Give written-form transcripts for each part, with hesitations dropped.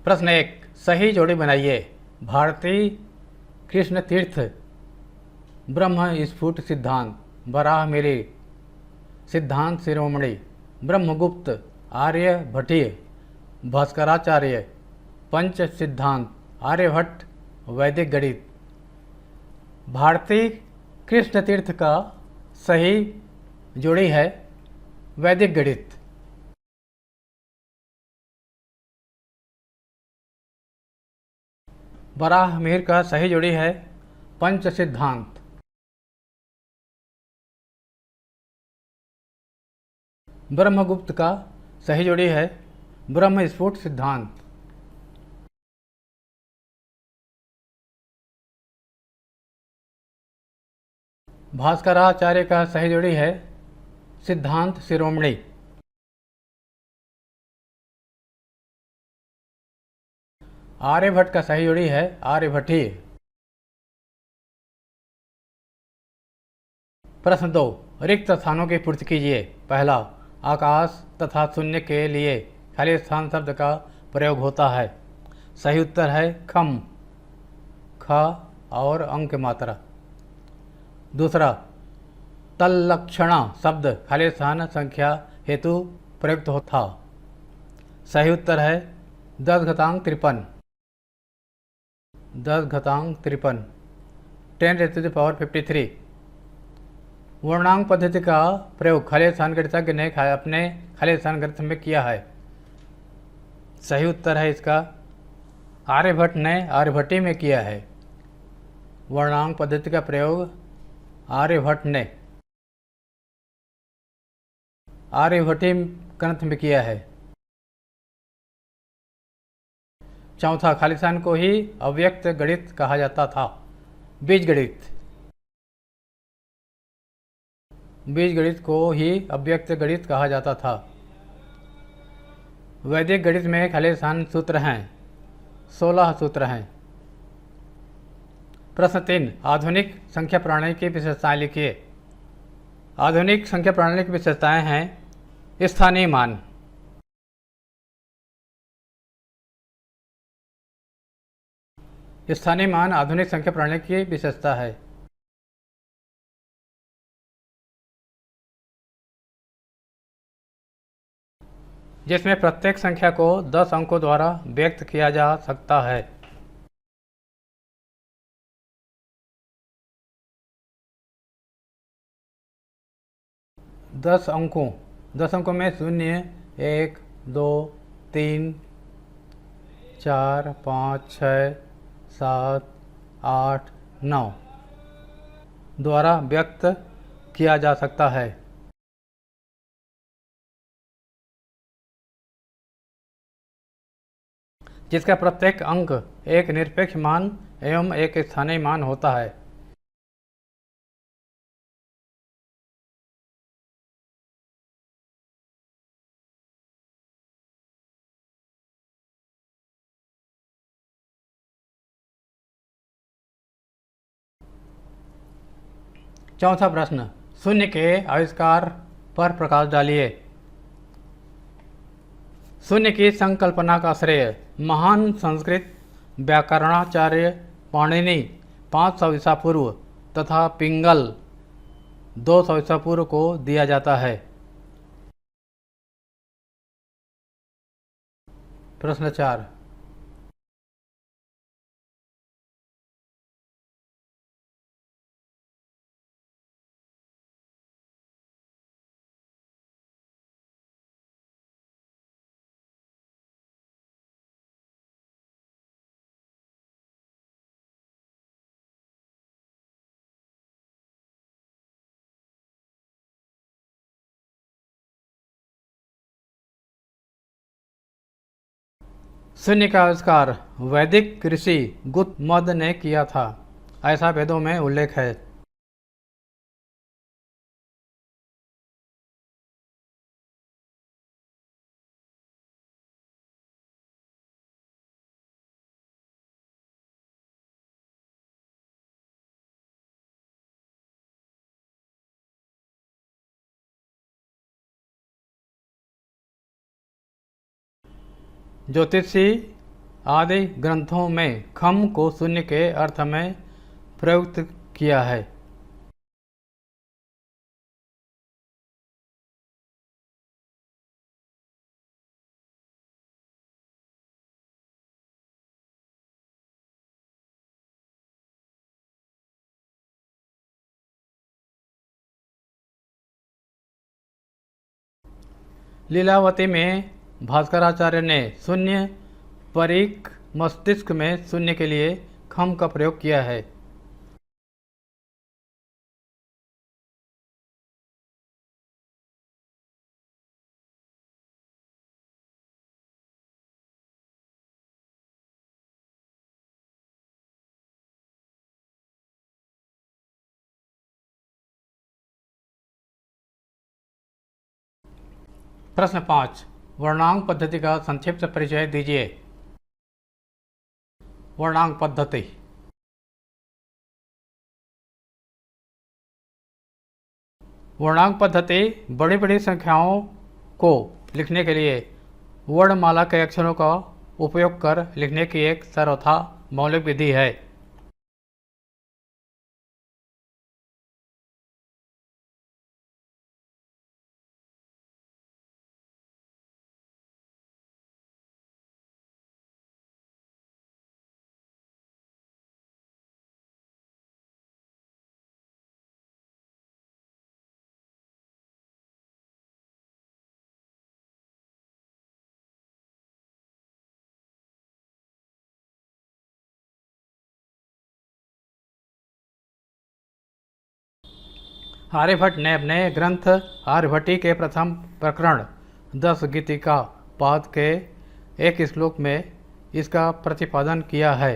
प्रश्न 1, सही जोड़ी बनाइए। भारती कृष्ण तीर्थ, ब्रह्म स्फुट सिद्धांत, वराह मिरी सिद्धांत शिरोमणि, ब्रह्मगुप्त, आर्य भटीय, भास्कराचार्य, पंच सिद्धांत, आर्यभट्ट, वैदिक गणित। भारती कृष्ण तीर्थ का सही जोड़ी है वैदिक गणित। वराह मिहिर का सही जोड़ी है पंच सिद्धांत। ब्रह्मगुप्त का सही जोड़ी है ब्रह्म स्फुट सिद्धांत। भास्कराचार्य का सही जोड़ी है सिद्धांत शिरोमणि। आर्यभट्ट का सही जोड़ी है आर्यभट्टीय। प्रश्न 2, रिक्त स्थानों की पूर्ति कीजिए। पहला, आकाश तथा शून्य के लिए खाली स्थान शब्द का प्रयोग होता है। सही उत्तर है खम, ख और अंक मात्रा। दूसरा, तल्लक्षणा शब्द खाली स्थान संख्या हेतु प्रयुक्त होता। सही उत्तर है 10^53। 10^53, 10⁻53। वर्णांक पद्धति का प्रयोग खाली स्थान गणितज्ञ ने अपने खाली स्थान ग्रंथ में किया है। सही उत्तर है इसका आर्यभट्ट ने आर्यभट्टी में किया है। वर्णांक पद्धति का प्रयोग आर्यभट्ट ने आर्यभट्टी ग्रंथ में किया है। चौथा, खाली स्थान को ही अव्यक्त गणित कहा जाता था। बीज गणित। बीज गणित को ही अव्यक्त गणित कहा जाता था। वैदिक गणित में खाली स्थान सूत्र हैं, 16 सूत्र हैं। प्रश्न 3, आधुनिक संख्या प्रणाली की विशेषताएं लिखिए। आधुनिक संख्या प्रणाली की विशेषताएं हैं स्थानीय मान। स्थानीय मान आधुनिक संख्या प्रणाली की विशेषता है। जिसमें प्रत्येक संख्या को 10 अंकों द्वारा व्यक्त किया जा सकता है। दस अंकों में 0, 1, 2, 3, 4, 5, 6, 7, 8, 9 द्वारा व्यक्त किया जा सकता है। जिसका प्रत्येक अंक एक निरपेक्ष मान एवं एक स्थानीय मान होता है। चौथा प्रश्न, शून्य के आविष्कार पर प्रकाश डालिए। शून्य की संकल्पना का श्रेय महान संस्कृत व्याकरणाचार्य पाणिनि 500 ईसा पूर्व तथा पिंगल 200 ईसा पूर्व को दिया जाता है। प्रश्न 4, शून्य का आविष्कार वैदिक ऋषि गुप्तमद ने किया था, ऐसा वेदों में उल्लेख है। ज्योतिषी आदि ग्रंथों में खम को शून्य के अर्थ में प्रयुक्त किया है। लीलावती में भास्कराचार्य ने शून्य परिक मस्तिष्क में शून्य के लिए खम का प्रयोग किया है। प्रश्न 5, वर्णांक पद्धति का संक्षिप्त परिचय दीजिए। वर्णांक पद्धति। वर्णांक पद्धति बड़ी बड़ी संख्याओं को लिखने के लिए वर्णमाला के अक्षरों का उपयोग कर लिखने की एक सर्वथा मौलिक विधि है। आर्यभट्ट ने अपने ग्रंथ आर्यभट्टी के प्रथम प्रकरण 10 गीतिका पाद के एक श्लोक में इसका प्रतिपादन किया है।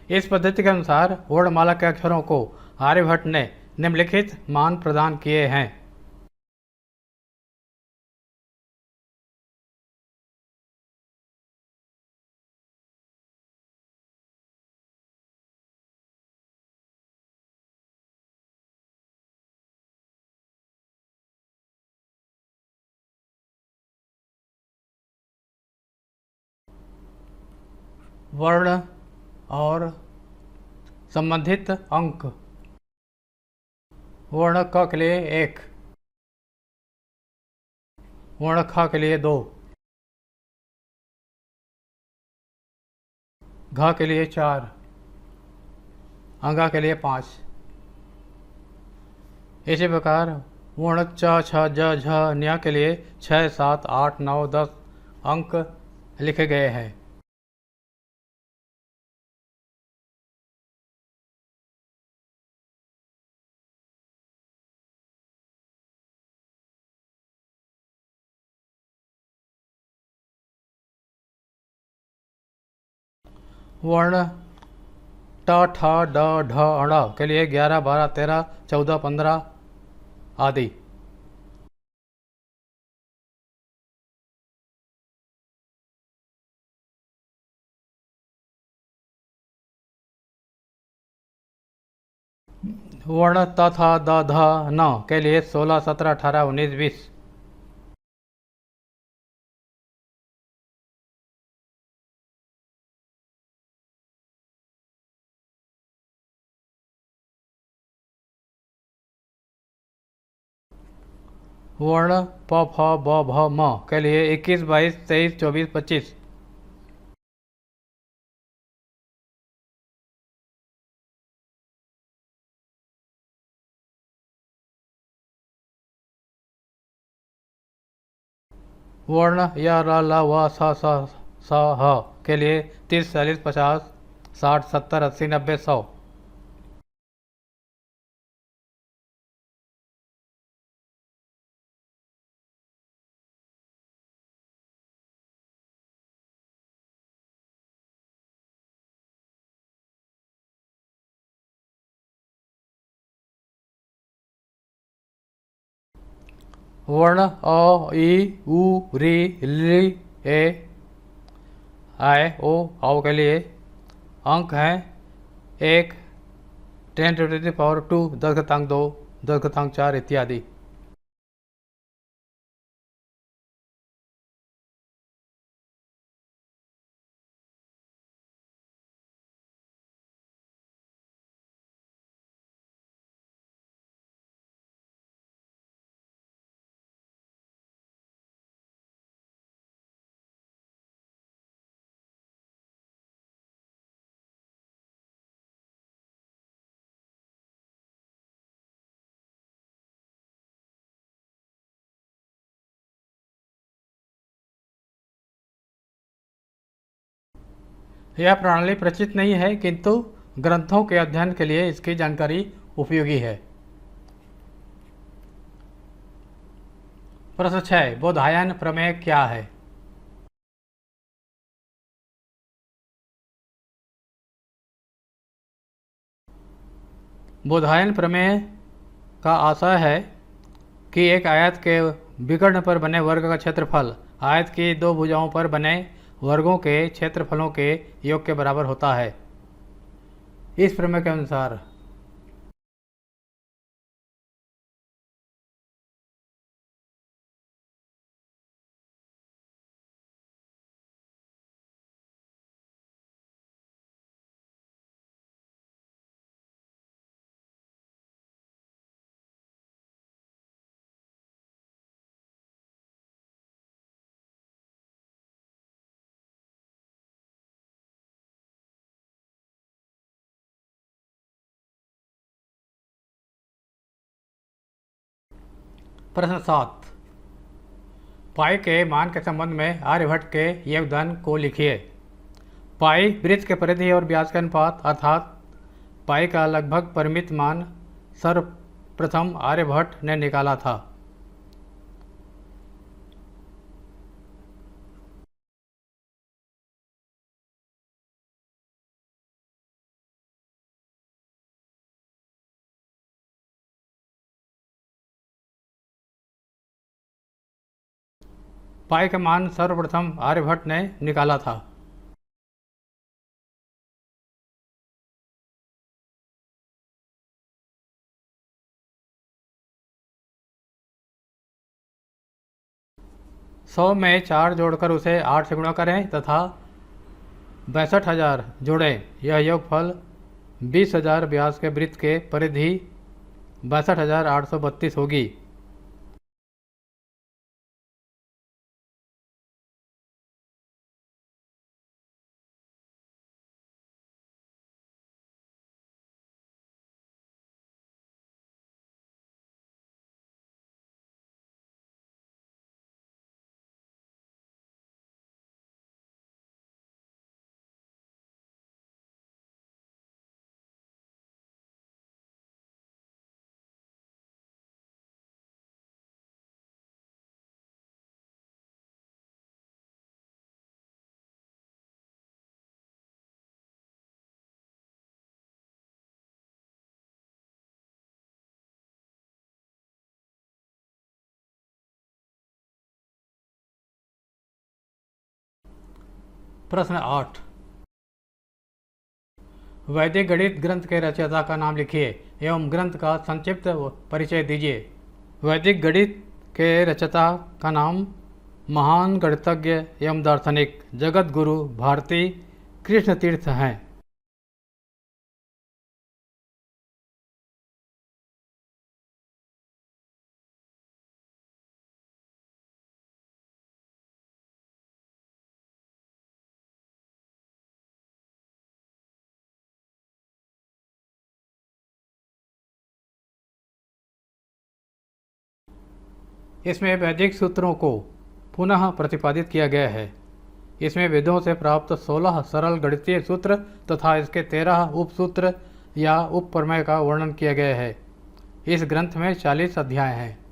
इस पद्धति के अनुसार वर्णमाला के अक्षरों को आर्यभट्ट ने निम्नलिखित मान प्रदान किए हैं। वर्ण और संबंधित अंक। वर्ण क के लिए 1, वर्ण ख के लिए 2, घ के लिए 4, अंगा के लिए 5। इसी प्रकार वर्ण च छ ज झ न्य के लिए 6, 7, 8, 9, 10 अंक लिखे गए हैं। वर्ण ट ठ ड ढ ण के लिए 11, 12, 13, 14, 15 आदि। वर्ण त थ द ध न के लिए 16, 17, 18, 19, 20। वर्ण प फ ब भ म के लिए 21, 22, 23, 24, 25। वर्ण य र ल व स स ह के लिए 30, 40, 50, 60, 70, 80, 90, 100। वर्ण अ ई उ री ली ए आए ओ आओ के लिए अंक हैं 1, 10⁻², 10⁻², 10⁻4 इत्यादि। यह प्रणाली प्रचलित नहीं है, किंतु ग्रंथों के अध्ययन के लिए इसकी जानकारी उपयोगी है। प्रश्न 6, बोधायन प्रमेय क्या है? बोधायन प्रमेय का आशय है कि एक आयत के विकर्ण पर बने वर्ग का क्षेत्रफल आयत की दो भुजाओं पर बने वर्गों के क्षेत्रफलों के योग के बराबर होता है। इस प्रमेय के अनुसार प्रश्न 7, पाई के मान के संबंध में आर्यभट्ट के योगदान को लिखिए। पाई वृत्त के परिधि और व्यास के अनुपात अर्थात पाई का लगभग परिमित मान सर्वप्रथम आर्यभट्ट ने निकाला था। पाई का मान सर्वप्रथम आर्यभट्ट ने निकाला था। सौ में 4 जोड़कर उसे 8 से गुणा करें तथा 62,000 जोड़ें। यह योगफल 20,000 व्यास के वृत्त के परिधि 62,832 होगी। प्रश्न 8, वैदिक गणित ग्रंथ के रचयिता का नाम लिखिए एवं ग्रंथ का संक्षिप्त परिचय दीजिए। वैदिक गणित के रचयिता का नाम महान गणितज्ञ एवं दार्शनिक जगत गुरु भारती कृष्ण तीर्थ हैं। इसमें वैदिक सूत्रों को पुनः प्रतिपादित किया गया है। इसमें वेदों से प्राप्त 16 सरल गणितीय सूत्र तथा इसके 13 उपसूत्र या उपप्रमेय का वर्णन किया गया है। इस ग्रंथ में 40 अध्याय हैं।